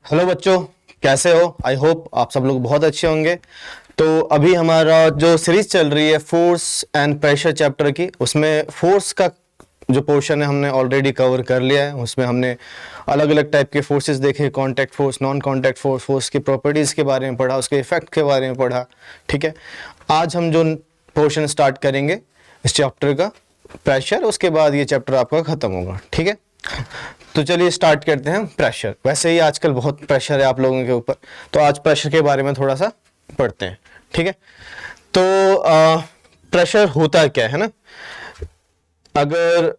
Hello बच्चों, कैसे हो? आई होप आप सब लोग बहुत अच्छे होंगे। तो अभी हमारा जो सीरीज चल रही है फोर्स एंड प्रेशर चैप्टर की, उसमें फोर्स का जो पोर्शन है हमने ऑलरेडी कवर कर लिया है। उसमें हमने अलग अलग टाइप के फोर्सेस देखे, contact force, non contact force, force की प्रॉपर्टीज़ के बारे में पढ़ा, उसके इफेक्ट के बारे में पढ़ा। ठीक है, आज हम जो पोर्शन स्टार्ट करेंगे इस चैप्टर का, प्रेशर, उसके बाद ये चैप्टर आपका ख़त्म होगा। ठीक है, तो चलिए स्टार्ट करते हैं। प्रेशर, वैसे ही आजकल बहुत प्रेशर है आप लोगों के ऊपर, तो आज प्रेशर के बारे में थोड़ा सा पढ़ते हैं। ठीक है, तो प्रेशर होता क्या है ना, अगर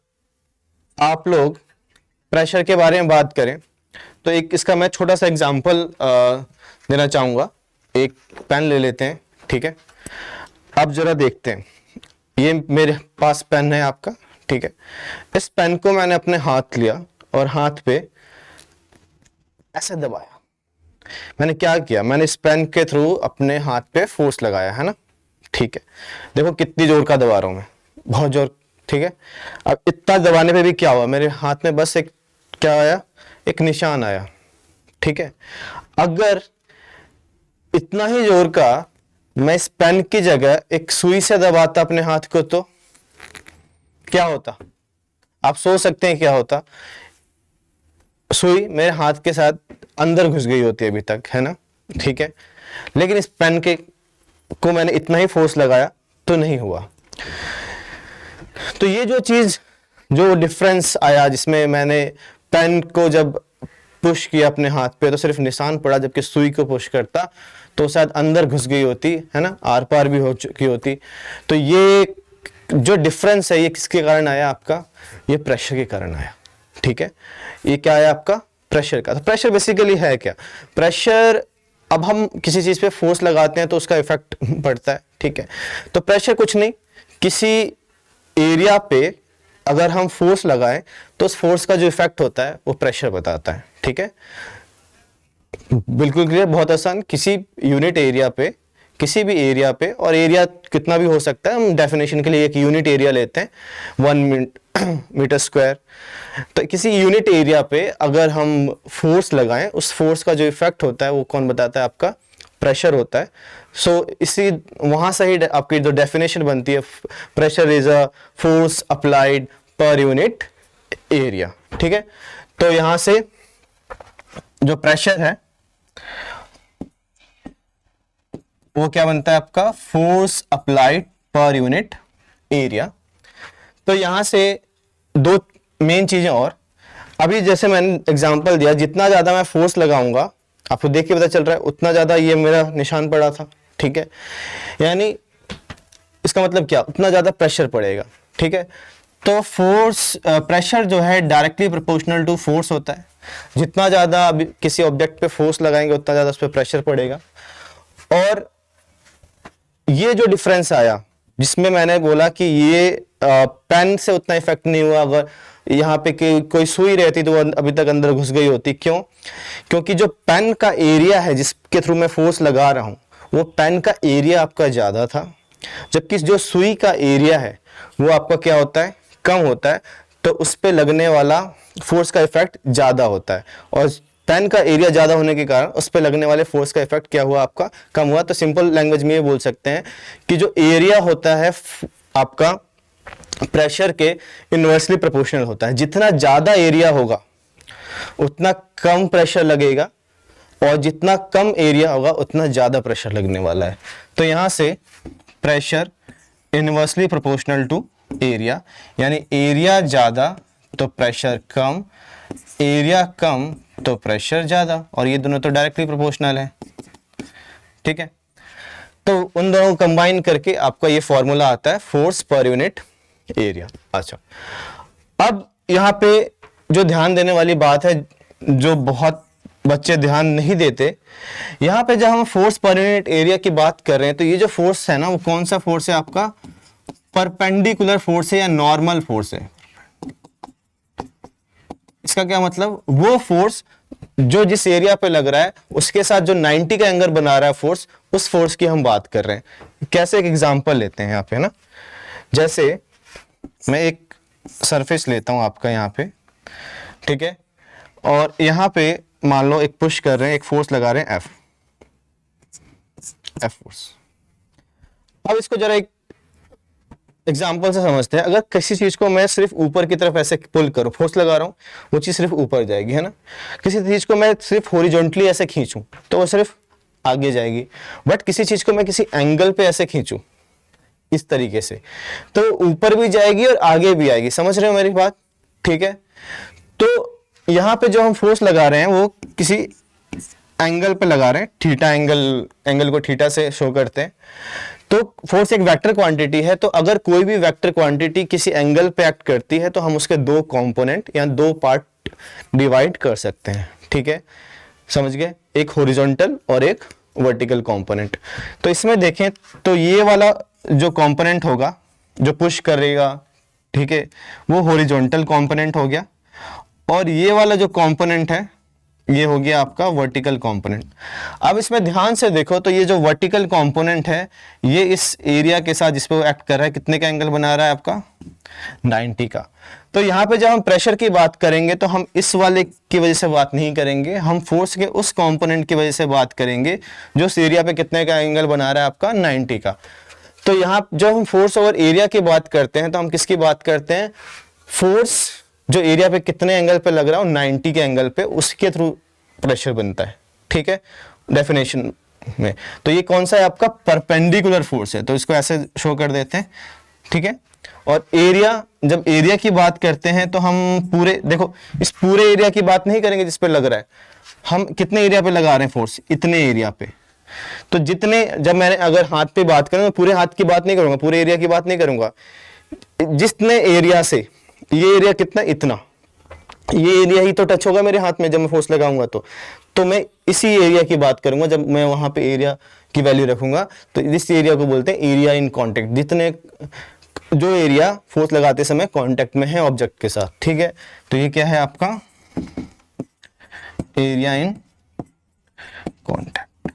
आप लोग प्रेशर के बारे में बात करें तो एक इसका मैं छोटा सा एग्जांपल देना चाहूँगा। एक पेन ले लेते हैं। ठीक है, अब जरा देखते हैं, ये मेरे पास पेन है आपका। ठीक है, इस पेन को मैंने अपने हाथ लिया और हाथ पे ऐसे दबाया। मैंने क्या किया, मैंने इस पेन के थ्रू अपने हाथ पे फोर्स लगाया है ना। ठीक है, देखो कितनी जोर का दबा रहा हूं मैं, बहुत जोर। ठीक है, अब इतना दबाने पे भी क्या हुआ, मेरे हाथ में बस एक क्या आया, एक निशान आया। ठीक है, अगर इतना ही जोर का मैं इस पेन की जगह एक सुई से दबाता अपने हाथ को, तो क्या होता? आप सोच सकते हैं क्या होता। सुई मेरे हाथ के साथ अंदर घुस गई होती है अभी तक, है ना। ठीक है, लेकिन इस पेन के को मैंने इतना ही फोर्स लगाया तो नहीं हुआ। तो ये जो चीज, जो डिफरेंस आया, जिसमें मैंने पेन को जब पुश किया अपने हाथ पे तो सिर्फ निशान पड़ा, जबकि सुई को पुश करता तो शायद अंदर घुस गई होती, है ना, आर पार भी हो चुकी होती। तो ये जो डिफरेंस है ये किसके कारण आया आपका? ये प्रेशर के कारण आया। ठीक है, ये क्या है आपका? प्रेशर का। तो प्रेशर बेसिकली है क्या? प्रेशर, अब हम किसी चीज पे फोर्स लगाते हैं तो उसका इफेक्ट पड़ता है। ठीक है, तो प्रेशर कुछ नहीं, किसी एरिया पे अगर हम फोर्स लगाएं तो उस फोर्स का जो इफेक्ट होता है वो प्रेशर बताता है। ठीक है, बिल्कुल क्लियर, बहुत आसान। किसी यूनिट एरिया पे, किसी भी एरिया पे, और एरिया कितना भी हो सकता है, हम डेफिनेशन के लिए एक यूनिट एरिया लेते हैं, 1 मीटर स्क्वायर। तो किसी यूनिट एरिया पे अगर हम फोर्स लगाएं, उस फोर्स का जो इफेक्ट होता है वो कौन बताता है? आपका प्रेशर होता है। सो इसी वहां से ही आपकी जो डेफिनेशन बनती है, pressure is a force applied per unit area. ठीक है, तो यहां से जो प्रेशर है वो क्या बनता है आपका? Force applied per unit area. तो यहां से दो मेन चीजें और, अभी जैसे मैंने एग्जांपल दिया, जितना ज्यादा मैं फोर्स लगाऊंगा, आपको देख के पता चल रहा है उतना ज्यादा ये मेरा निशान पड़ा था। ठीक है, यानी इसका मतलब क्या, उतना ज्यादा प्रेशर पड़ेगा। ठीक है, तो फोर्स, प्रेशर जो है डायरेक्टली प्रोपोर्शनल टू फोर्स होता है। जितना ज्यादा किसी ऑब्जेक्ट पे फोर्स लगाएंगे उतना ज्यादा उस पर प्रेशर पड़ेगा। और ये जो डिफरेंस आया, जिसमें मैंने बोला कि ये पेन से उतना इफेक्ट नहीं हुआ, अगर यहाँ पे कोई सुई रहती तो वो अभी तक अंदर घुस गई होती। क्यों? क्योंकि जो पेन का एरिया है जिसके थ्रू मैं फोर्स लगा रहा हूं, वो पेन का एरिया आपका ज्यादा था, जबकि जो सुई का एरिया है वो आपका क्या होता है? कम होता है। तो उस पर लगने वाला फोर्स का इफेक्ट ज्यादा होता है, और पेन का एरिया ज्यादा होने के कारण उस पर लगने वाले फोर्स का इफेक्ट क्या हुआ? आपका कम हुआ। तो सिंपल लैंग्वेज में ये बोल सकते हैं कि जो एरिया होता है आपका प्रेशर के इनवर्सली प्रोपोर्शनल होता है। जितना ज्यादा एरिया होगा उतना कम प्रेशर लगेगा, और जितना कम एरिया होगा उतना ज्यादा प्रेशर लगने वाला है। तो यहां से pressure inversely proportional to area, यानी एरिया ज्यादा तो प्रेशर कम, एरिया कम तो प्रेशर ज्यादा, और ये दोनों तो डायरेक्टली प्रोपोर्शनल है। ठीक है, तो उन दोनों को कंबाइन करके आपका ये फॉर्मूला आता है, फोर्स पर यूनिट एरिया। अच्छा, अब यहाँ पे जो ध्यान देने वाली बात है, जो बहुत बच्चे ध्यान नहीं देते, यहाँ पे जब हम फोर्स पर यूनिट एरिया की बात कर रहे हैं तो ये जो फोर्स है ना, वो कौन सा फोर्स है आपका? परपेंडिकुलर फोर्स है या नॉर्मल फोर्स है। इसका क्या मतलब? वो फोर्स जो जिस एरिया पे लग रहा है उसके साथ जो 90 का एंगल बना रहा है फोर्स, उस फोर्स की हम बात कर रहे हैं। कैसे? एक एग्जांपल लेते हैं यहाँ पे ना, जैसे मैं एक सरफेस लेता हूं आपका यहाँ पे। ठीक है, और यहाँ पे मान लो एक पुश कर रहे हैं, एक फोर्स लगा रहे हैं एफ फोर्स। अब इसको जरा एक एग्जाम्पल से समझते हैं। अगर किसी चीज को मैं सिर्फ ऊपर की तरफ ऐसे पुल करूं, फोर्स लगा रहा हूं, वो चीज सिर्फ ऊपर जाएगी, है ना। किसी चीज को मैं सिर्फ हॉरिजॉन्टली ऐसे खींचूं तो वो सिर्फ आगे जाएगी। बट किसी चीज को मैं किसी एंगल पे ऐसे खींचूं इस तरीके से, तो ऊपर भी जाएगी और आगे भी आएगी। समझ रहे हो मेरी बात? ठीक है। तो यहाँ पे जो हम फोर्स लगा रहे हैं वो किसी एंगल पे लगा रहे हैं, थीटा एंगल को थीटा से शो करते हैं। तो फोर्स एक वेक्टर क्वांटिटी है, तो अगर कोई भी वेक्टर क्वांटिटी किसी एंगल पे एक्ट करती है तो हम उसके दो कंपोनेंट या दो पार्ट डिवाइड कर सकते हैं। ठीक है, समझ गए? एक हॉरिजॉन्टल और एक वर्टिकल कंपोनेंट। तो इसमें देखें तो ये वाला जो कंपोनेंट होगा जो पुश करेगा, ठीक है, वो हॉरिजॉन्टल कंपोनेंट हो गया, और ये वाला जो कंपोनेंट है ये हो गया आपका वर्टिकल कंपोनेंट। अब इसमें ध्यान से देखो तो ये जो वर्टिकल कंपोनेंट है ये इस एरिया के साथ जिस पे वो एक्ट कर रहा है कितने का एंगल बना रहा है आपका? 90 का। तो यहाँ पे जब हम प्रेशर की बात करेंगे तो हम इस वाले की वजह से बात नहीं करेंगे, हम फोर्स के उस कंपोनेंट की वजह से बात करेंगे जो इस एरिया पे कितने का एंगल बना रहा है आपका? 90 का। तो यहाँ जब हम फोर्स ओवर एरिया की बात करते हैं तो हम किसकी बात करते हैं? फोर्स जो एरिया पे कितने एंगल पे लग रहा हो, 90 के एंगल पे, उसके थ्रू प्रेशर बनता है। ठीक है, डेफिनेशन में। तो ये कौन सा है आपका? परपेंडिकुलर फोर्स है, तो इसको ऐसे शो कर देते हैं। ठीक है, और एरिया, जब एरिया की बात करते हैं तो हम पूरे, देखो इस पूरे एरिया की बात नहीं करेंगे जिस पे लग रहा है, हम कितने एरिया पे लगा रहे हैं फोर्स? इतने एरिया पे। तो जितने, जब मैंने अगर हाथ पे बात करूं, पूरे हाथ की बात नहीं करूंगा, पूरे एरिया की बात नहीं करूंगा, जितने एरिया से ये एरिया कितना, इतना, ये एरिया ही तो टच होगा मेरे हाथ में जब मैं फोर्स लगाऊंगा। तो मैं इसी एरिया की बात करूंगा जब मैं वहां पे एरिया की वैल्यू रखूंगा। तो इस एरिया को बोलते हैं एरिया इन कांटेक्ट, जितने जो एरिया फोर्स लगाते समय कांटेक्ट में है ऑब्जेक्ट के साथ। ठीक है, तो ये क्या है आपका? Area in contact.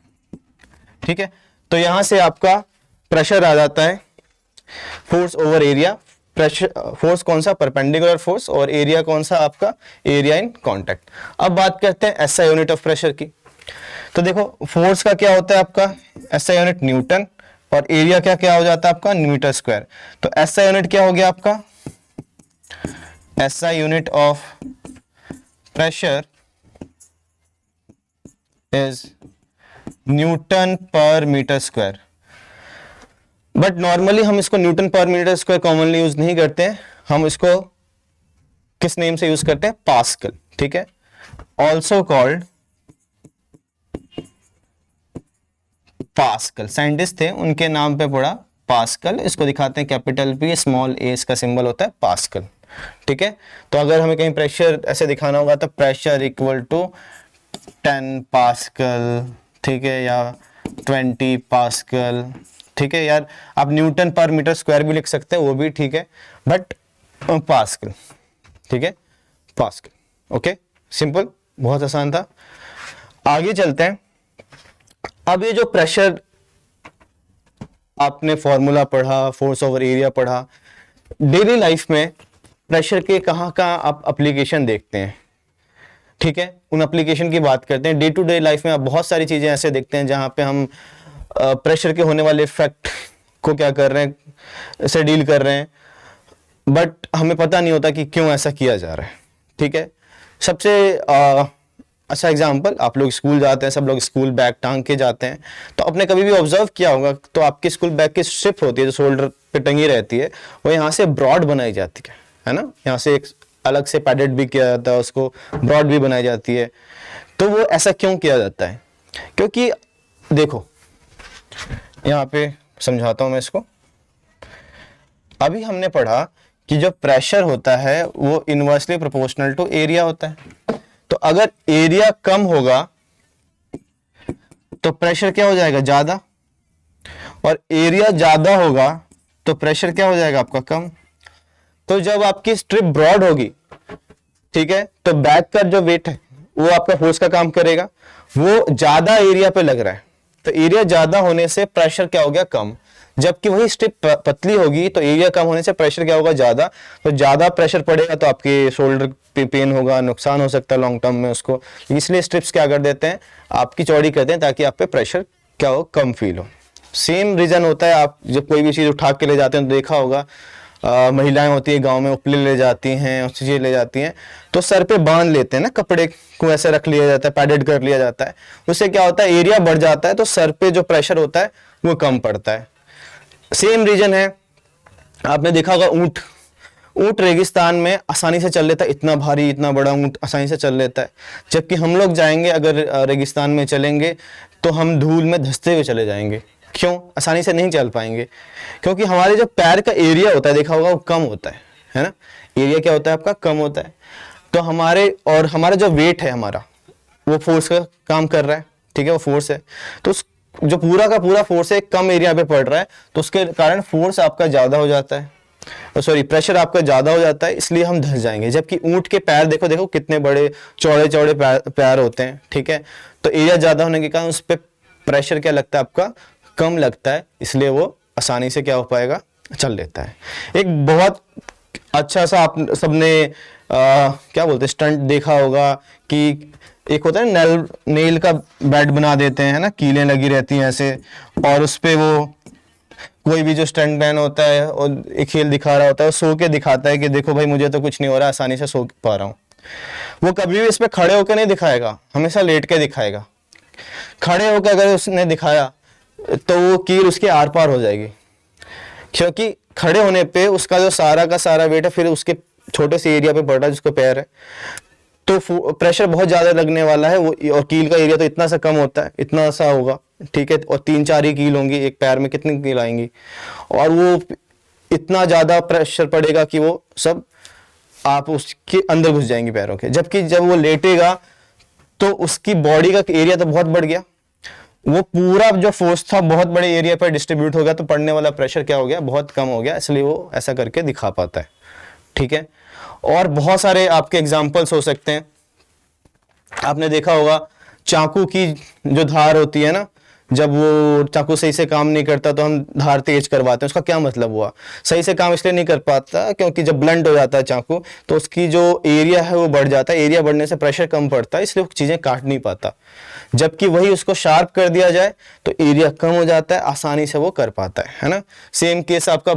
ठीक है, तो यहां से आपका प्रेशर आ जाता है force over area. Pressure, force कौन सा? परपेंडिकुलर फोर्स, और एरिया कौन सा आपका? Area in contact. अब बात करते हैं एसआई यूनिट ऑफ प्रेशर की। तो देखो फोर्स का क्या होता है आपका? एसआई यूनिट न्यूटन, और एरिया क्या क्या हो जाता है आपका? Metre square. तो एसआई यूनिट क्या हो गया आपका? SI unit of pressure is newton per metre square. But normally हम इसको Newton per metre square commonly use नहीं करते हैं, हम इसको किस नेम से यूज करते हैं? पास्कल। ठीक है, ऑल्सो कॉल्ड पास्कल। साइंटिस्ट थे, उनके नाम पे पड़ा पास्कल। इसको दिखाते हैं कैपिटल पी, स्मॉल ए, इसका सिंबल होता है पास्कल। ठीक है, तो अगर हमें कहीं प्रेशर ऐसे दिखाना होगा तो प्रेशर इक्वल टू 10 पास्कल, ठीक है, या 20 पास्कल। ठीक है यार, आप न्यूटन पर मीटर स्क्वायर भी लिख सकते हैं, वो भी ठीक है, बट पास्कल। ठीक है, पास्कल। ओके, सिंपल, बहुत आसान था। आगे चलते हैं। अब ये जो प्रेशर आपने फॉर्मूला पढ़ा, फोर्स ओवर एरिया पढ़ा, डेली लाइफ में प्रेशर के कहाँ कहाँ आप एप्लीकेशन देखते हैं? ठीक है, उन एप्लीकेशन की बात करते हैं। डे टू डे लाइफ में आप बहुत सारी चीजें ऐसे देखते हैं जहां पे हम प्रेशर के होने वाले इफेक्ट को क्या कर रहे हैं, से डील कर रहे हैं, बट हमें पता नहीं होता कि क्यों ऐसा किया जा रहा है। ठीक है, सबसे अच्छा एग्जांपल, आप लोग स्कूल जाते हैं, सब लोग स्कूल बैग टांग के जाते हैं, तो आपने कभी भी ऑब्जर्व किया होगा तो आपके स्कूल बैग की स्ट्रिप होती है जो शोल्डर पे टंगी रहती है, वो यहाँ से ब्रॉड बनाई जाती है ना, यहाँ से एक अलग से पैडेड भी किया जाता है, उसको ब्रॉड भी बनाई जाती है। तो वो ऐसा क्यों किया जाता है? क्योंकि देखो यहाँ पे समझाता हूं मैं इसको। अभी हमने पढ़ा कि जो प्रेशर होता है वो इनवर्सली प्रोपोर्शनल टू एरिया होता है। तो अगर एरिया कम होगा तो प्रेशर क्या हो जाएगा? ज्यादा, और एरिया ज्यादा होगा तो प्रेशर क्या हो जाएगा आपका? कम। तो जब आपकी स्ट्रिप ब्रॉड होगी, ठीक है, तो बैक का जो वेट है वो आपका फोर्स का काम करेगा, वो ज्यादा एरिया पे लग रहा है, तो एरिया ज्यादा होने से प्रेशर क्या हो गया? कम। जबकि वही स्ट्रिप पतली होगी तो एरिया कम होने से प्रेशर क्या होगा, ज्यादा, तो ज्यादा प्रेशर पड़ेगा तो आपके शोल्डर पे पेन होगा, नुकसान हो सकता है लॉन्ग टर्म में उसको। इसलिए स्ट्रिप्स क्या कर देते हैं, आपकी चौड़ी करते हैं ताकि आप पे प्रेशर क्या हो, कम फील हो। सेम रीजन होता है, आप जब कोई भी चीज उठा के ले जाते हैं तो देखा होगा महिलाएं होती है गांव में, उपले ले जाती हैं और चीजें ले जाती हैं तो सर पे बांध लेते हैं ना, कपड़े को ऐसे रख लिया जाता है, पैडेड कर लिया जाता है, उससे क्या होता है एरिया बढ़ जाता है तो सर पे जो प्रेशर होता है वो कम पड़ता है। सेम रीजन है, आपने देखा होगा ऊंट, ऊंट रेगिस्तान में आसानी से चल लेता है, इतना भारी इतना बड़ा ऊंट आसानी से चल लेता है, जबकि हम लोग जाएंगे अगर रेगिस्तान में चलेंगे तो हम धूल में धंसते हुए चले जाएंगे। क्यों, आसानी से नहीं चल पाएंगे, क्योंकि हमारे जो पैर का एरिया होता है देखा होगा वो कम होता है ना, एरिया क्या होता है आपका, कम होता है। तो हमारा जो वेट है हमारा, वो फोर्स का काम कर रहा है, ठीक है, वो फोर्स है, तो जो पूरा का पूरा फोर्स है कम एरिया पे पड़ रहा है तो उसके कारण फोर्स आपका ज्यादा हो जाता है, सॉरी प्रेशर आपका ज्यादा हो जाता है, इसलिए हम धंस जाएंगे। जबकि ऊंट के पैर देखो देखो कितने बड़े चौड़े चौड़े पैर होते हैं, ठीक है, तो एरिया ज्यादा होने के कारण उस पर प्रेशर क्या लगता है आपका, कम लगता है, इसलिए वो आसानी से क्या हो पाएगा, चल लेता है। एक बहुत अच्छा सा आप सबने क्या बोलते हैं स्टंट देखा होगा कि एक होता है नेल का बेड बना देते हैं ना, कीलें लगी रहती हैं ऐसे, और उस पे वो कोई भी जो स्टंट मैन होता है और एक खेल दिखा रहा होता है, वो सो के दिखाता है कि देखो भाई मुझे तो कुछ नहीं हो रहा, आसानी से सो पा रहा हूँ। वो कभी भी इस पे खड़े होकर नहीं दिखाएगा, हमेशा लेट के दिखाएगा। खड़े होकर अगर उसने दिखाया तो वो कील उसके आर पार हो जाएगी, क्योंकि खड़े होने पे उसका जो सारा का सारा वेट है फिर उसके छोटे से एरिया पे पड़ रहा है जिसको पैर है, तो प्रेशर बहुत ज्यादा लगने वाला है वो, और कील का एरिया तो इतना सा कम होता है, इतना सा होगा, ठीक है, और 3-4 ही कील होंगी एक पैर में, कितनी कील आएंगी, और वो इतना ज्यादा प्रेशर पड़ेगा कि वो सब आप उसके अंदर घुस जाएंगे पैरों के। जबकि जब वो लेटेगा तो उसकी बॉडी का एरिया तो बहुत बढ़ गया, वो पूरा जो फोर्स था बहुत बड़े एरिया पर डिस्ट्रीब्यूट हो गया, तो पड़ने वाला प्रेशर क्या हो गया, बहुत कम हो गया, इसलिए वो ऐसा करके दिखा पाता है, ठीक है। और बहुत सारे आपके एग्जाम्पल्स हो सकते हैं, आपने देखा होगा चाकू की जो धार होती है ना, जब वो चाकू सही से काम नहीं करता तो हम धार तेज करवाते हैं, उसका क्या मतलब हुआ, सही से काम इसलिए नहीं कर पाता क्योंकि जब ब्लंट हो जाता है चाकू तो उसकी जो एरिया है वो बढ़ जाता है, एरिया बढ़ने से प्रेशर कम पड़ता है, इसलिए वो चीजें काट नहीं पाता। जबकि वही उसको शार्प कर दिया जाए तो एरिया कम हो जाता है, आसानी से वो कर पाता है ना। सेम केस आपका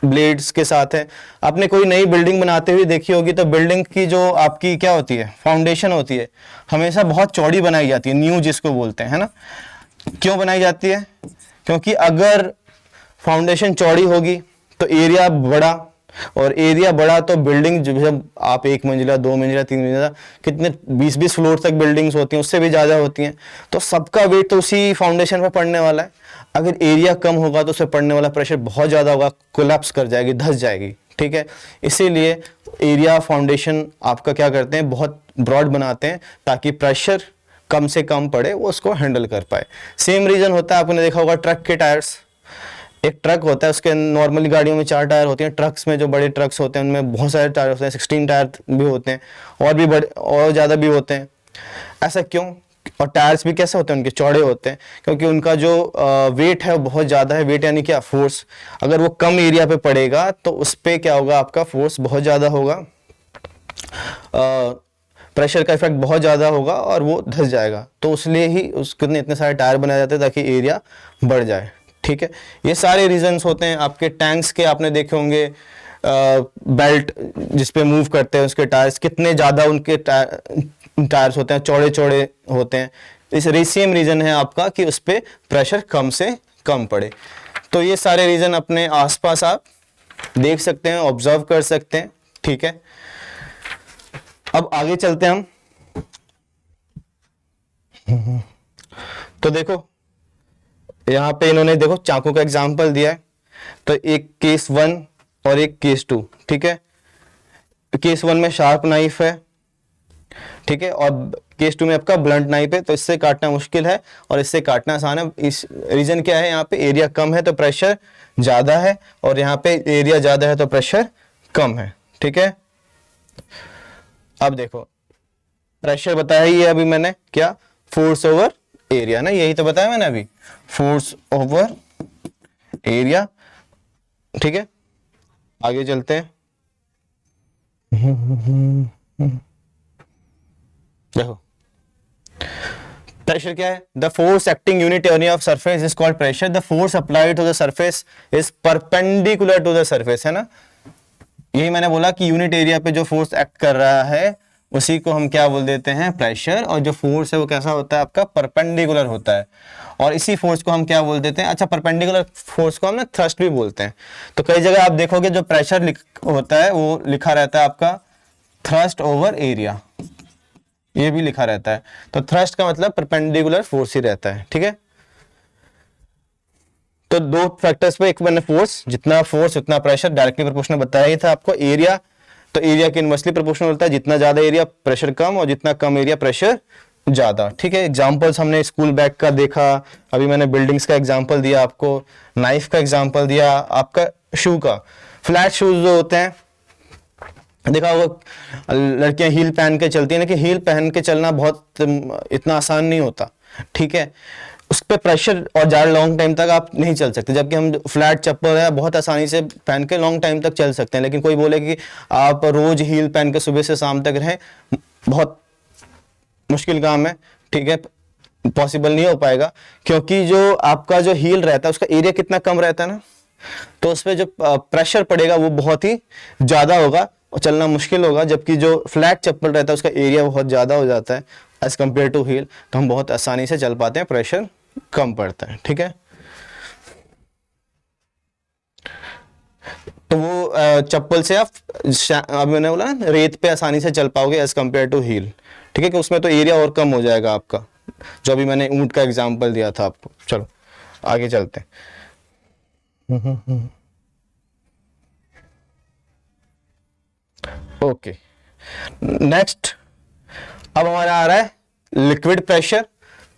ब्लेड्स के साथ है, आपने कोई नई बिल्डिंग बनाते हुए देखी होगी तो बिल्डिंग की जो आपकी क्या होती है, फाउंडेशन होती है, हमेशा बहुत चौड़ी बनाई जाती है, न्यू जिसको बोलते हैं ना। क्यों बनाई जाती है, क्योंकि अगर फाउंडेशन चौड़ी होगी तो एरिया बड़ा, और एरिया बढ़ा तो बिल्डिंग जब आप 1 मंजिला 2 मंजिला 3 मंजिला कितने 20-20 फ्लोर तक बिल्डिंग्स होती हैं, उससे भी ज़्यादा होती हैं, तो सबका वेट तो उसी फाउंडेशन पे पड़ने वाला है। अगर एरिया कम होगा तो उससे पड़ने वाला प्रेशर बहुत ज़्यादा होगा, कोलैप्स कर जाएगी, धंस जाएगी, ठीक है। इसीलिए एरिया फाउंडेशन आपका क्या करते हैं, बहुत ब्रॉड बनाते हैं ताकि प्रेशर कम से कम पड़े, वो उसको हैंडल कर पाए। सेम रीज़न होता है, आपने देखा होगा ट्रक के टायर्स, एक ट्रक होता है उसके नॉर्मली गाड़ियों में 4 टायर होते हैं, ट्रक्स में जो बड़े ट्रक्स होते हैं उनमें बहुत सारे टायर होते हैं, 16 टायर भी होते हैं, और भी बड़े और ज़्यादा भी होते हैं। ऐसा क्यों, और टायर्स भी कैसे होते हैं, उनके चौड़े होते हैं, क्योंकि उनका जो वेट है वो बहुत ज़्यादा है, वेट यानी क्या, फोर्स, अगर वो कम एरिया पे पड़ेगा तो उस पर क्या होगा, आपका फोर्स बहुत ज़्यादा होगा, प्रेशर का इफेक्ट बहुत ज़्यादा होगा और वो धंस जाएगा। तो इसलिए ही उसके इतने सारे टायर बनाए जाते हैं ताकि एरिया बढ़ जाए, ठीक है। ये सारे रीजंस होते हैं। आपके टैंक्स के आपने देखे होंगे, बेल्ट जिसपे मूव करते हैं उसके टायर्स, कितने ज़्यादा उनके टायर्स होते हैं, चौड़े चौड़े होते हैं। इस सेम रीज़न है आपका कि उस पर प्रेशर कम से कम पड़े। तो ये सारे रीज़न अपने आसपास आप देख सकते हैं, ऑब्जर्व कर सकते हैं, ठीक है। अब आगे चलते हैं हम। तो देखो यहाँ पे इन्होंने देखो चाकू का एग्जाम्पल दिया है, तो एक केस 1 और एक केस 2, ठीक है। केस 1 में शार्प नाइफ है, ठीक है, और केस 2 में आपका ब्लंट नाइफ है, तो इससे काटना मुश्किल है और इससे काटना आसान है। इस रीजन क्या है, यहाँ पे एरिया कम है तो प्रेशर ज्यादा है, और यहाँ पे एरिया ज्यादा है तो प्रेशर कम है, ठीक है। अब देखो प्रेशर बताया ही है अभी मैंने, क्या, फोर्स ओवर एरिया ना, यही तो बताया मैंने अभी, फोर्स ओवर एरिया। ठीक है, आगे चलते हैं। देखो प्रेशर क्या है, the force acting unit area of surface is called pressure, the force applied to the surface is perpendicular to the surface, है ना। यही मैंने बोला कि यूनिट एरिया पे जो फोर्स एक्ट कर रहा है उसी को हम क्या बोल देते हैं, प्रेशर। और जो फोर्स है वो कैसा होता है आपका, परपेंडिकुलर होता है। और इसी फोर्स को हम क्या बोल देते हैं, अच्छा परपेंडिकुलर फोर्स को हम ना थ्रस्ट भी बोलते हैं। तो कई जगह आप देखोगे जो प्रेशर होता है वो लिखा रहता है आपका थ्रस्ट ओवर एरिया, ये भी लिखा रहता है। तो थ्रस्ट का मतलब परपेंडिकुलर फोर्स ही रहता है। ठीक है, तो दो फैक्टर्स पे, एक मैंने फोर्स, जितना फोर्स उतना प्रेशर, डायरेक्टली प्रोपोर्शनल बताया ही था आपको। एरिया, तो एरिया के इनवर्सली प्रोपोर्शनल होता है, जितना ज्यादा एरिया प्रेशर कम, और जितना कम एरिया प्रेशर ज्यादा। ठीक है, एग्जांपल्स हमने स्कूल बैग का देखा, अभी मैंने बिल्डिंग्स का एग्जांपल दिया आपको, नाइफ का एग्जांपल दिया, आपका शू का। फ्लैट शूज जो होते हैं, देखा वो लड़कियां हील पहन के चलती हैं, लेकिन हील पहन के चलना बहुत इतना आसान नहीं होता। ठीक है, उस पर प्रेशर और ज़्यादा लॉन्ग टाइम तक आप नहीं चल सकते, जबकि हम फ्लैट चप्पल है बहुत आसानी से पहन के लॉन्ग टाइम तक चल सकते हैं। लेकिन कोई बोले कि आप रोज हील पहन के सुबह से शाम तक रहें, बहुत मुश्किल काम है। ठीक है, पॉसिबल नहीं हो पाएगा, क्योंकि जो आपका जो हील रहता है उसका एरिया कितना कम रहता है ना, तो उस पर जो प्रेशर पड़ेगा वो बहुत ही ज़्यादा होगा और चलना मुश्किल होगा। जबकि जो फ्लैट चप्पल रहता है उसका एरिया बहुत ज़्यादा हो जाता है एज कम्पेयर टू हील, तो हम बहुत आसानी से चल पाते हैं, प्रेशर कम पड़ता है। ठीक है, तो वो चप्पल से आप अभी मैंने बोला ना रेत पे आसानी से चल पाओगे एज कम्पेयर टू हील। ठीक है, कि उसमें तो एरिया और कम हो जाएगा आपका, जो अभी मैंने ऊंट का एग्जांपल दिया था आपको। चलो आगे चलते हैं। ओके, नेक्स्ट अब हमारा आ रहा है लिक्विड प्रेशर।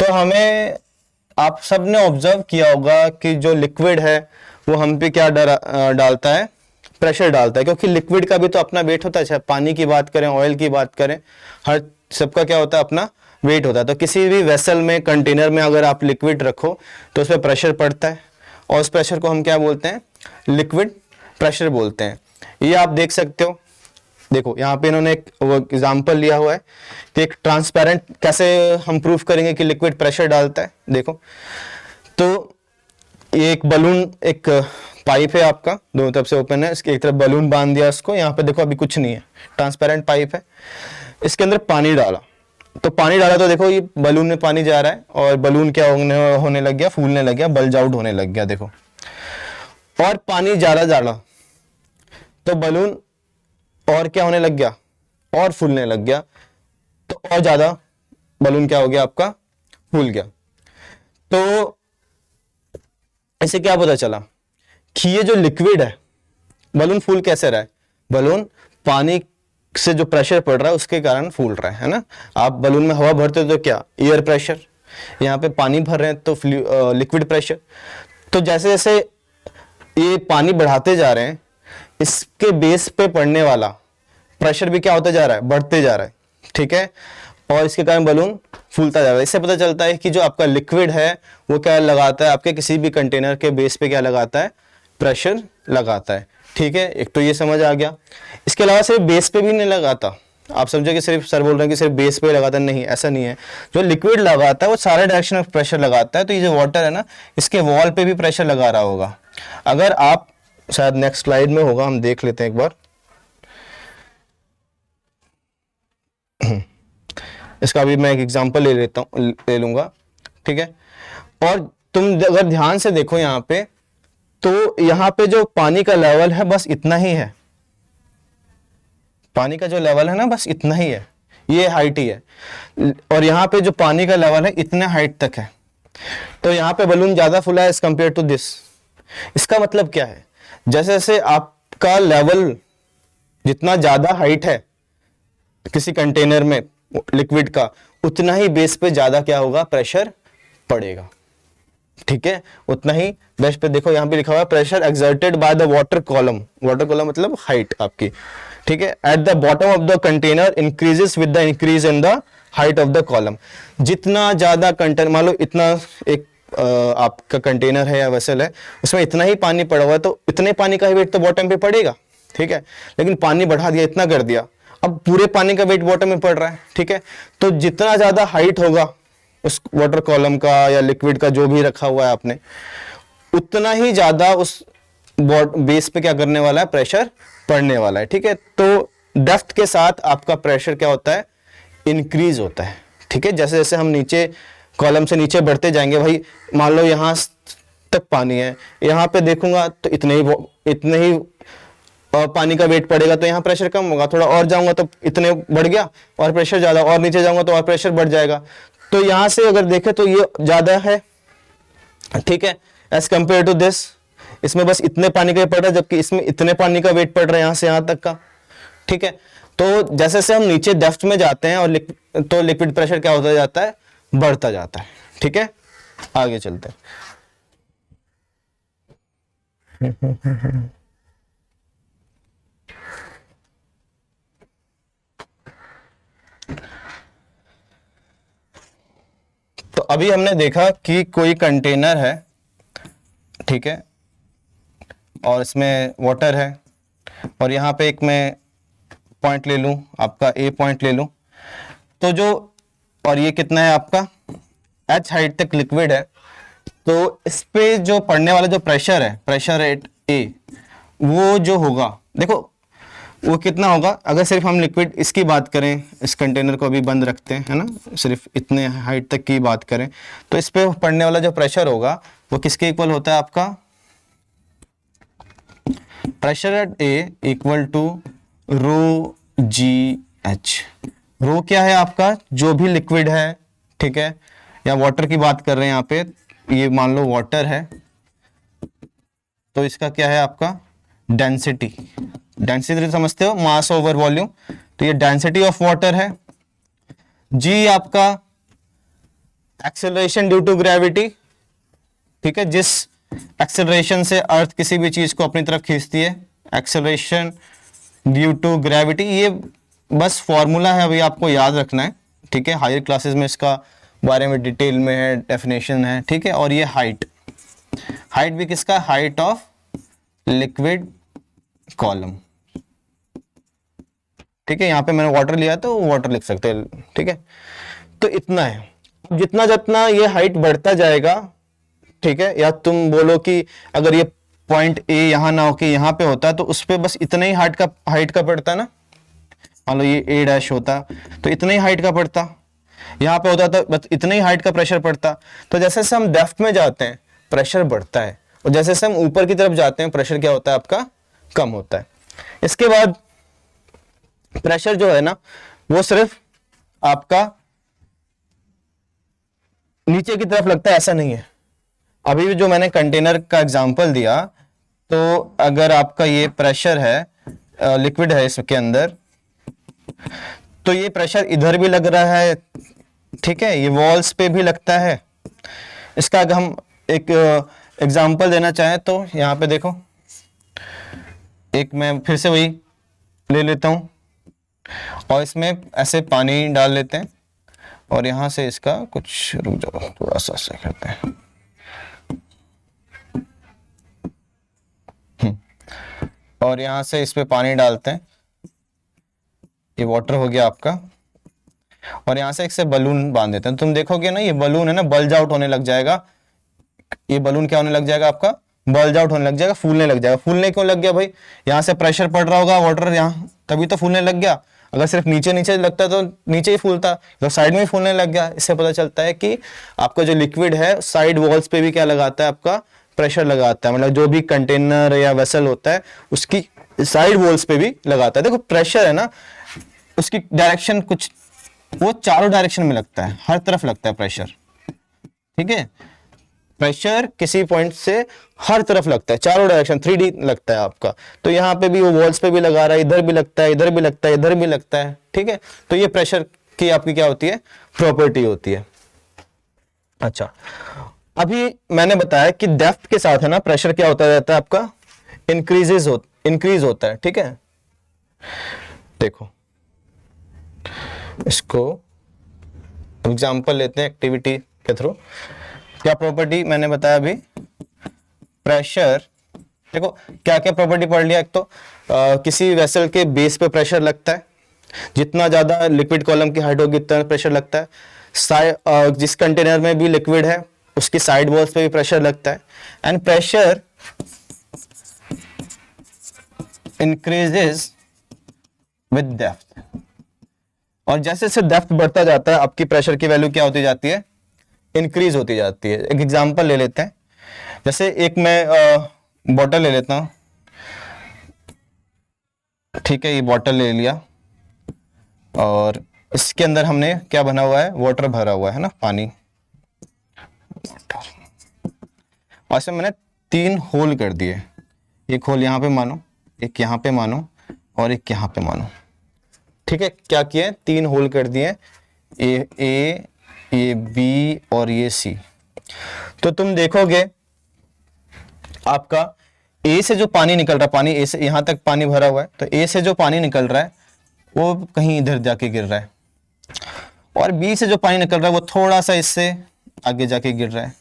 तो हमें, आप सब ने ऑब्जर्व किया होगा कि जो लिक्विड है वो हम पे क्या डालता है, प्रेशर डालता है, क्योंकि लिक्विड का भी तो अपना वेट होता है, चाहे पानी की बात करें, ऑयल की बात करें, हर सबका क्या होता है, अपना वेट होता है। तो किसी भी वेसल में, कंटेनर में अगर आप लिक्विड रखो तो उस पर प्रेशर पड़ता है, और उस प्रेशर को हम क्या बोलते हैं, लिक्विड प्रेशर बोलते हैं। ये आप देख सकते हो, देखो यहाँ पे इन्होंने एक वो एग्जाम्पल लिया हुआ है कि एक ट्रांसपेरेंट कैसे हम प्रूफ करेंगे कि लिक्विड प्रेशर डालता है। देखो, तो ये एक बलून, एक पाइप है आपका, दोनों तरफ से ओपन है, इसके एक तरफ बलून बांध दिया उसको, यहाँ पे देखो अभी कुछ नहीं है, ट्रांसपेरेंट पाइप है, इसके अंदर पानी डाला। तो पानी डाला तो देखो ये बलून में पानी जा रहा है, और बलून क्या होने लग गया, फूलने लग गया, बल्ज आउट होने लग गया। देखो, और पानी ज्यादा डाला तो बलून और क्या होने लग गया, और फूलने लग गया, तो और ज्यादा बलून क्या हो गया आपका, फूल गया। तो इसे क्या पता चला कि ये जो लिक्विड है, बलून फूल कैसे रहा है, बलून पानी से जो प्रेशर पड़ रहा है उसके कारण फूल रहा है ना। आप बलून में हवा भरते हो तो क्या, एयर प्रेशर, यहाँ पे पानी भर रहे हैं तो लिक्विड प्रेशर। तो जैसे जैसे ये पानी बढ़ाते जा रहे हैं, इसके बेस पे पड़ने वाला प्रेशर भी क्या होता जा रहा है, बढ़ते जा रहा है। ठीक है, और इसके कारण बलून फूलता जा रहा है। इससे पता चलता है कि जो आपका लिक्विड है वो क्या लगाता है, आपके किसी भी कंटेनर के बेस पे क्या लगाता है, प्रेशर लगाता है। ठीक है, एक तो ये समझ आ गया। इसके अलावा सिर्फ बेस पे भी नहीं लगाता, आप समझो कि सिर्फ सर बोल रहे हैं कि सिर्फ बेस पे लगाता, नहीं, ऐसा नहीं है। जो लिक्विड लगाता है वो सारे डायरेक्शन में प्रेशर लगाता है। तो ये जो वाटर है ना, इसके वॉल पे भी प्रेशर लगा रहा होगा। अगर आप, शायद नेक्स्ट स्लाइड में होगा, हम देख लेते हैं एक बार, इसका भी मैं एक एग्जांपल ले लूंगा। ठीक है, और तुम अगर ध्यान से देखो यहाँ पे, तो यहाँ पे जो पानी का लेवल है बस इतना ही है, पानी का जो लेवल है ना बस इतना ही है, ये हाइट ही है, और यहाँ पे जो पानी का लेवल है इतने हाइट तक है। तो यहाँ पे बलून ज्यादा फुला है एज कंपेयर टू दिस। इसका मतलब क्या है, जैसे जैसे आपका लेवल जितना ज्यादा हाइट है किसी कंटेनर में लिक्विड का, उतना ही बेस पे ज्यादा क्या होगा, प्रेशर पड़ेगा। ठीक है, उतना ही बेस पे। देखो यहाँ पे लिखा हुआ है pressure exerted by the water column, water column मतलब हाइट आपकी। ठीक है, at the bottom of the container increases with the increase in the height of the column. जितना ज्यादा कंटेनर, मान लो इतना एक आपका कंटेनर है या वेसल है, उसमें इतना ही पानी पड़ा हुआ है, तो इतने पानी का ही वेट तो बॉटम पे पड़ेगा, ठीक है। लेकिन पानी बढ़ा दिया, इतना कर दिया, अब पूरे पानी का वेट बॉटम में पड़ रहा है, ठीक है। तो जितना ज्यादा हाइट होगा उस वाटर कॉलम का या लिक्विड का जो भी रखा हुआ है आपने, उतना ही ज्यादा उस बेस पे क्या करने वाला है, प्रेशर पड़ने वाला है, ठीक है। तो डेप्थ के साथ आपका प्रेशर क्या होता है, इंक्रीज होता है, ठीक है। जैसे जैसे हम नीचे कॉलम से नीचे बढ़ते जाएंगे, भाई मान लो यहाँ तक पानी है, यहाँ पे देखूंगा तो इतने ही पानी का वेट पड़ेगा, तो यहाँ प्रेशर कम होगा, थोड़ा और जाऊंगा तो इतने बढ़ गया और प्रेशर ज्यादा, और नीचे जाऊंगा तो और प्रेशर बढ़ जाएगा। तो यहाँ से अगर देखें तो ये ज्यादा है, ठीक है, एज कंपेयर टू दिस। इसमें बस इतने पानी का पड़ रहा है, जबकि इसमें इतने पानी का वेट पड़ रहा है यहाँ से यहाँ तक का, ठीक है। तो जैसे जैसे हम नीचे डेप्थ में जाते हैं और तो लिक्विड प्रेशर क्या होता जाता है, बढ़ता जाता है, ठीक है। आगे चलते हैं। तो अभी हमने देखा कि कोई कंटेनर है, ठीक है, और इसमें वाटर है, और यहाँ पे एक मैं पॉइंट ले लूँ, आपका ए पॉइंट ले लूँ, तो जो, और ये कितना है आपका h हाइट तक लिक्विड है, तो इस पे जो पड़ने वाला जो प्रेशर है, प्रेशर एट ए, वो जो होगा, देखो वो कितना होगा, अगर सिर्फ हम लिक्विड इसकी बात करें, इस कंटेनर को अभी बंद रखते हैं, है ना, सिर्फ इतने हाइट तक की बात करें, तो इस पे पड़ने वाला जो प्रेशर होगा वो किसके इक्वल होता है, आपका pressure at A equal to rho G H. Rho क्या है आपका, जो भी लिक्विड है, ठीक है, या वाटर की बात कर रहे हैं यहाँ पे, ये मान लो वाटर है, तो इसका क्या है आपका डेंसिटी। डेंसिटी समझते हो, मास ओवर वॉल्यूम, तो ये डेंसिटी ऑफ वाटर है। जी आपका एक्सेलरेशन ड्यू टू ग्रेविटी, ठीक है, जिस एक्सेलरेशन से अर्थ किसी भी चीज को अपनी तरफ खींचती है, एक्सेलरेशन ड्यू टू ग्रेविटी। ये बस फॉर्मूला है, अभी आपको याद रखना है, ठीक है। हायर क्लासेस में इसका बारे में डिटेल में है, डेफिनेशन है, ठीक है। और ये हाइट, हाइट भी किसका, हाइट ऑफ लिक्विड कॉलम, ठीक है। यहाँ पे मैंने वाटर लिया तो वाटर लिख सकते हैं, ठीक है। तो इतना है, जितना जितना ये हाइट बढ़ता जाएगा, ठीक है, या तुम बोलो कि अगर ये पॉइंट ए यहाँ ना हो के यहाँ पे होता तो उस पे बस इतना ही हाइट का पड़ता ना, मान लो ये ए डैश होता तो इतना ही हाइट का पड़ता, यहाँ पे होता तो बस इतना ही हाइट का प्रेशर पड़ता। तो जैसे जैसे हम डेप्थ में जाते हैं प्रेशर बढ़ता है, और जैसे जैसे हम ऊपर की तरफ जाते हैं प्रेशर क्या होता है आपका, कम होता है। इसके बाद प्रेशर जो है ना, वो सिर्फ आपका नीचे की तरफ लगता है ऐसा नहीं है। अभी भी जो मैंने कंटेनर का एग्जांपल दिया, तो अगर आपका ये प्रेशर है, लिक्विड है इसके अंदर, तो ये प्रेशर इधर भी लग रहा है, ठीक है, ये वॉल्स पे भी लगता है। इसका अगर हम एक एग्जांपल देना चाहें तो यहाँ पे देखो, एक मैं फिर से वही ले लेता हूँ, और इसमें ऐसे पानी डाल लेते हैं, और यहाँ से इसका कुछ, रुक जाओ थोड़ा सा ऐसा करते हैं, और यहाँ से इस पे पानी डालते हैं, ये वाटर हो गया आपका, और यहाँ से एक से बलून बांध देते हैं। तुम देखोगे ना, ये बलून है ना, बल्ज आउट होने लग जाएगा। ये बलून क्या होने लग जाएगा आपका, बल्ज आउट होने लग जाएगा, फूलने लग जाएगा। फूलने क्यों लग गया भाई, यहाँ से प्रेशर पड़ रहा होगा वाटर यहाँ, तभी तो फूलने लग गया। अगर सिर्फ नीचे नीचे लगता तो नीचे ही फूलता, तो साइड में ही फूलने लग गया। इससे पता चलता है कि आपका जो लिक्विड है साइड वॉल्स पे भी क्या लगाता है, आपका प्रेशर लगाता है। मतलब जो भी कंटेनर या वेसल होता है उसकी साइड वॉल्स पे भी लगाता है। देखो प्रेशर है ना, उसकी डायरेक्शन कुछ, वो चारों डायरेक्शन में लगता है, हर तरफ लगता है प्रेशर, ठीक है। प्रेशर किसी पॉइंट से हर तरफ लगता है, चारों डायरेक्शन, 3D लगता है आपका। तो यहाँ पे भी वो वॉल्स पे भी लगा रहा है, इधर भी लगता है, इधर भी लगता है, इधर भी लगता है, ठीक है। तो ये प्रेशर की आपकी क्या होती है, प्रॉपर्टी होती है। अच्छा, अभी मैंने बताया कि डेप्थ के साथ है ना प्रेशर क्या होता रहता है आपका, इंक्रीज होता है, ठीक है। देखो इसको एग्जाम्पल लेते हैं एक्टिविटी के थ्रू। क्या प्रॉपर्टी मैंने बताया अभी, प्रेशर, देखो क्या क्या प्रॉपर्टी पढ़ लिया। एक तो किसी वेसल के बेस पे प्रेशर लगता है, जितना ज्यादा लिक्विड कॉलम की हाइट होगी उतना प्रेशर लगता है। जिस कंटेनर में भी लिक्विड है उसकी साइड वॉल्स पे भी प्रेशर लगता है। And pressure increases with depth, और जैसे जैसे डेप्थ बढ़ता जाता है आपकी प्रेशर की वैल्यू क्या होती जाती है, इंक्रीज होती जाती है। एक एग्जांपल ले लेते हैं, जैसे एक मैं बॉटल ले लेता हूं, ठीक है, ये बॉटल ले लिया और इसके अंदर हमने क्या बना हुआ है, वाटर भरा हुआ है ना, पानी, और इसमें मैंने 3 होल कर दिए, एक होल यहाँ पे मानो, एक यहाँ पे मानो और एक यहाँ पे मानो, ठीक है। क्या किए, 3 होल कर दिए, ये बी और ये सी। तो तुम देखोगे आपका ए से जो पानी निकल रहा है, पानी ए से यहां तक पानी भरा हुआ है, तो ए से जो पानी निकल रहा है वो कहीं इधर जाके गिर रहा है, और बी से जो पानी निकल रहा है वो थोड़ा सा इससे आगे जाके गिर रहा है,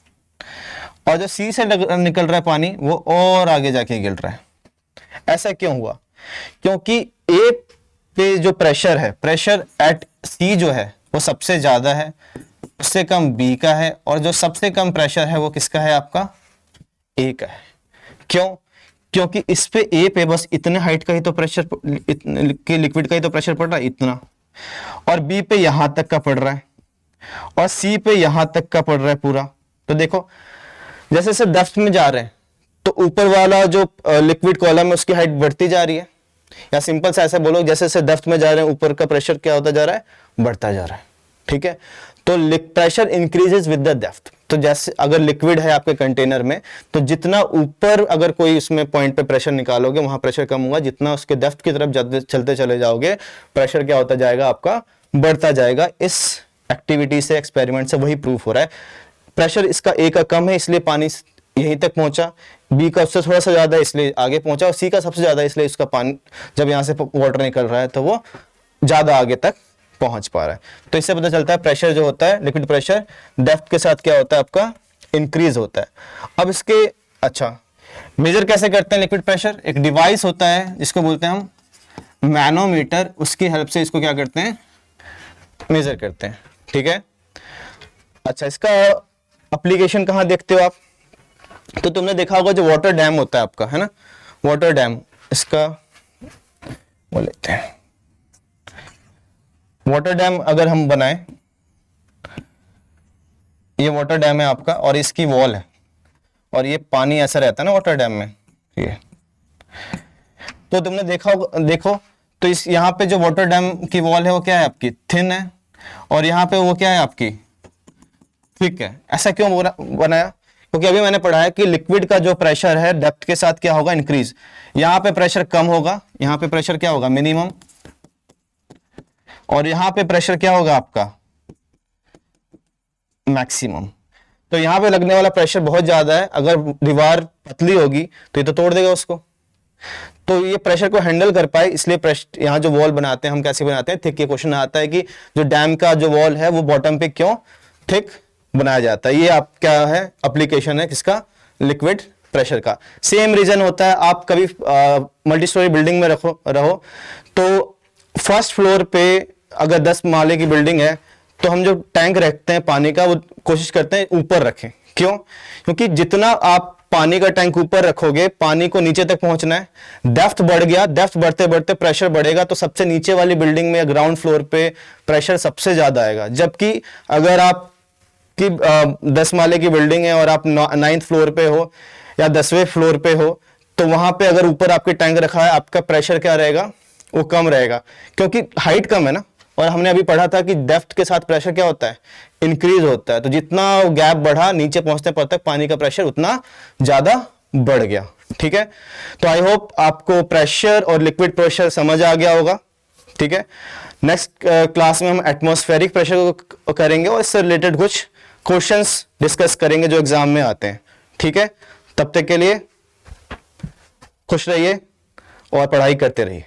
और जो सी से निकल रहा है पानी वो और आगे जाके गिर रहा है। ऐसा क्यों हुआ, क्योंकि ए पे जो प्रेशर है, प्रेशर एट सी जो है वो सबसे ज्यादा है, उससे कम बी का है, और जो सबसे कम प्रेशर है वो किसका है, आपका ए का है। क्यों, क्योंकि इस पे ए पे बस इतने हाइट का ही तो प्रेशर के लिक्विड का ही तो प्रेशर पड़ रहा है इतना, और बी पे यहां तक का पड़ रहा है, और सी पे यहां तक का पड़ रहा है पूरा। तो देखो जैसे जैसे डेप्थ में जा रहे हैं तो ऊपर वाला जो लिक्विड कॉलम है उसकी हाइट बढ़ती जा रही है, या सिंपल से ऐसे बोलो जैसे जैसे डेप्थ में जा रहे हैं ऊपर का प्रेशर क्या होता जा रहा है, बढ़ता जा रहा है, ठीक है। तो pressure increases with the depth. तो जैसे अगर लिक्विड है आपके कंटेनर में, तो जितना ऊपर अगर कोई उसमें पॉइंट पे प्रेशर निकालोगे वहां प्रेशर कम होगा, जितना उसके डेप्थ की तरफ चलते चले जाओगे प्रेशर क्या होता जाएगा, आपका बढ़ता जाएगा। इस एक्टिविटी से, एक्सपेरिमेंट से वही प्रूफ हो रहा है। प्रेशर इसका ए का कम है इसलिए पानी यहीं तक पहुंचा, बी का उससे थोड़ा सा ज्यादा इसलिए आगे पहुंचा, और सी का सबसे ज्यादा इसलिए इसका पानी जब यहां से वाटर निकल रहा है तो वो ज्यादा आगे तक पहुंच पा रहा है। तो इससे पता चलता है प्रेशर जो होता है, लिक्विड प्रेशर डेप्थ के साथ क्या होता है, आपका इंक्रीज होता है। अब इसके अच्छा मेजर कैसे करते हैं लिक्विड प्रेशर, एक डिवाइस होता है जिसको बोलते हैं हम मैनोमीटर, उसकी हेल्प से इसको क्या करते हैं, मेजर करते हैं, ठीक है। अच्छा, इसका एप्लीकेशन कहाँ देखते हो आप, तो तुमने देखा होगा जो वाटर डैम होता है आपका, है ना, वाटर डैम, इसका वो लेते हैं, वाटर डैम अगर हम बनाएं, ये वाटर डैम है आपका और इसकी वॉल है, और ये पानी ऐसा रहता है ना वाटर डैम में, ये तो तुमने देखा होगा, देखो तो इस यहाँ पे जो वाटर डैम की वॉल है वो क्या है आपकी, थिन है, और यहाँ पे वो क्या है आपकी, थिक है। ऐसा क्यों बनाया, क्योंकि अभी मैंने पढ़ा है कि लिक्विड का जो प्रेशर है डेप्थ के साथ क्या होगा, इंक्रीज। यहाँ पे प्रेशर कम होगा, यहाँ पे प्रेशर क्या होगा, मिनिमम, और यहां पे प्रेशर क्या होगा आपका, मैक्सिमम। तो यहां पे लगने वाला प्रेशर बहुत ज्यादा है, अगर दीवार पतली होगी तो ये तो तोड़ देगा उसको, तो ये प्रेशर को हैंडल कर पाए इसलिए प्रेशर यहाँ जो वॉल बनाते हैं हम कैसे बनाते हैं, थिक। ये क्वेश्चन आता है कि जो डैम का जो वॉल है वो बॉटम पे क्यों थिक बनाया जाता है। ये आप क्या है, एप्लीकेशन है किसका, लिक्विड प्रेशर का। सेम रीजन होता है, आप कभी मल्टी स्टोरी बिल्डिंग में रहो तो फर्स्ट फ्लोर पे अगर 10 माले की बिल्डिंग है तो हम जो टैंक रखते हैं पानी का वो कोशिश करते हैं ऊपर रखें। क्यों, क्योंकि जितना आप पानी का टैंक ऊपर रखोगे पानी को नीचे तक पहुंचना है, डेप्थ बढ़ गया, डेप्थ बढ़ते बढ़ते प्रेशर बढ़ेगा तो सबसे नीचे वाली बिल्डिंग में या ग्राउंड फ्लोर पे प्रेशर सबसे ज्यादा आएगा। जबकि अगर आप की 10 माले की बिल्डिंग है और आप 9th फ्लोर पे हो या 10वें फ्लोर पे हो तो वहां पे अगर ऊपर आपके टैंक रखा है आपका प्रेशर क्या रहेगा, वो कम रहेगा, क्योंकि हाइट कम है ना। और हमने अभी पढ़ा था कि डेप्थ के साथ प्रेशर क्या होता है, इंक्रीज होता है। तो जितना गैप बढ़ा नीचे पहुंचते पहुंचते पानी का प्रेशर उतना ज्यादा बढ़ गया। ठीक है, तो आई होप आपको प्रेशर और लिक्विड प्रेशर समझ आ गया होगा। ठीक है, नेक्स्ट क्लास में हम एटमॉस्फेरिक प्रेशर को करेंगे और इससे रिलेटेड कुछ क्वेश्चंस डिस्कस करेंगे जो एग्जाम में आते हैं। ठीक है, तब तक के लिए खुश रहिए और पढ़ाई करते रहिए।